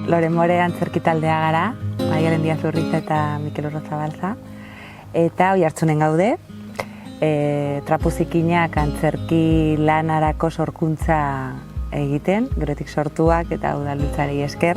Loren More antzerkitaldea gara, Maialen Diaz Urriza eta Mikel Urrozabalza. Eta Oiartzunen gaude, Trapuzikinak antzerki lanarako sorkuntza egiten, gerotik sortuak eta udalbiltzari esker.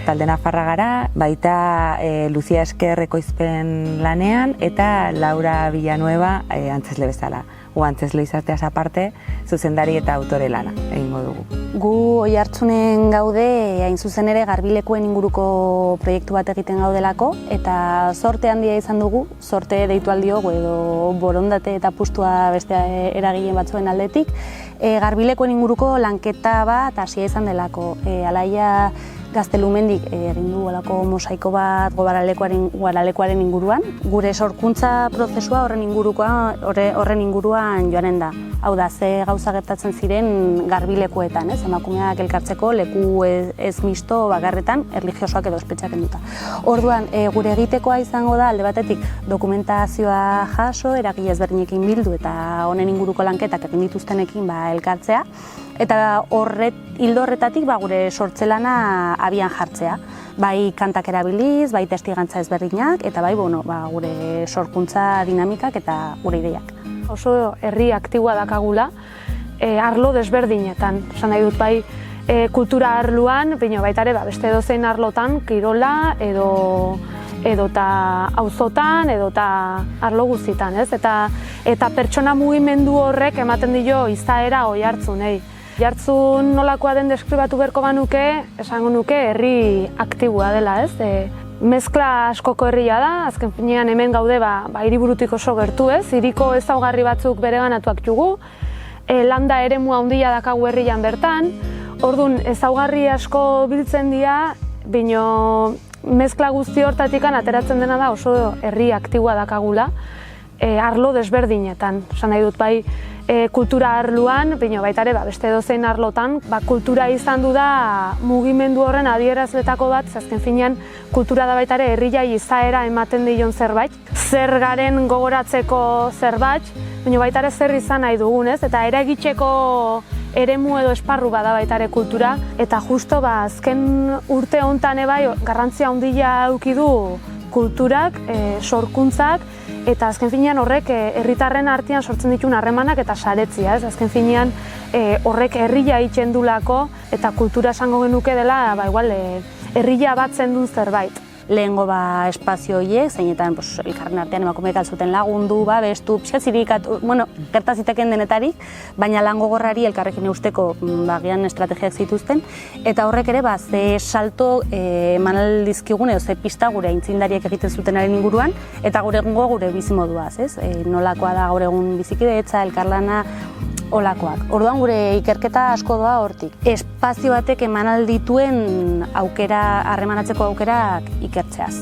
Talde nafarra gara, baita Lucia Esker ekoizpen lanean eta Laura Villanueva antzesle bezala. Antzesle izateaz aparte, zuzendari eta autore lana egingo dugu. Gu Oiartzunen gaude, hain zuzen ere Garbilekoen inguruko proiektu bat egiten gaudelako, eta zorte handia izan dugu, zorte deitu aldiogu edo borondate eta apustua beste eragile batzuen aldetik, Garbilekoen inguruko lanketa bat hasia izan delako. Alaia Gaztelumendik egin du alako mosaiko bat Guaralekoaren inguruan. Gure sorkuntza prozesua horren inguruan joanen da. Hau da, ze gauza gertatzen ziren Garbilekoetan, emakumeak elkartzeko leku ez misto bakarretan, erlijiosoak edo ospetxak enduta. Orduan, gure egitekoa izango da, alde batetik dokumentazioa jaso, eragile ezberdinekin bildu eta honen inguruko lanketak egin dituztenekin elkartzea. Eta hildo horretatik gure sortzelana abian jartzea. Bai kantak erabiliz, bai testigantza ezberdinak, eta bai gure sorkuntza dinamikak eta gure ideiak. Oso herri aktiboa dakagula, arlo desberdinetan. Esan nahi dut bai kultura arloan, baita ere beste edozein arlotan, kirola edota auzotan, edota arlo guztietan, ez? Eta pertsona mugimendu horrek ematen dio izaera Oiartzunei. Oiartzun nolakoa den deskribatu beharko banuke, esango nuke herri aktiboa dela, ez? Mezkla askoko herria da, azken finean hemen gaude hiriburutik oso gertu, ez? Hiriko ezaugarri batzuk bereganatuak dugu, landa eremu handia dakagu herrian bertan, orduan ezaugarri asko biltzen dira, baina mezkla guzti hortatikan ateratzen dena da oso herri aktiboa dakagula, arlo desberdinetan. Esan nahi dut bai kultura arloan, baita ere beste edozein arlotan, kultura izan du da mugimendu horren adierazletako bat, azken finean kultura da baita ere herriai izaera ematen dion zerbait, zer garen gogoratzeko zerbait, baita ere zer izan nahi dugun, ez? Eta eragitzeko eremu edo esparru bada baita ere kultura, eta justo azken urte honetan garrantzia handia eduki du kulturak, sorkuntzak, eta azken finean horrek herritarren artean sortzen dituen harremanak eta saretzia, ez? Azken finean horrek herria itxendulako eta kultura esango genuke dela herria batzen duen zerbait. Lehengo espazio horiek, zeinetan elkarren artean emakumeek altzuten lagundu, bestu, zirikatu, gertaziteken denetarik, baina lan gogorrari elkarrekin eusteko gian estrategiak zituzten, eta horrek ere ze salto eman aldizkigun edo ze pista gure aintzindariek egiten zutenaren inguruan, eta gure egungo gure bizimoduaz, nolakoa da gaur egun bizikidetza, elkarlana, olakoak. Orduan gure ikerketa asko doa hortik. Espazio batek eman aldituen harremanatzeko aukerak ikertzeaz.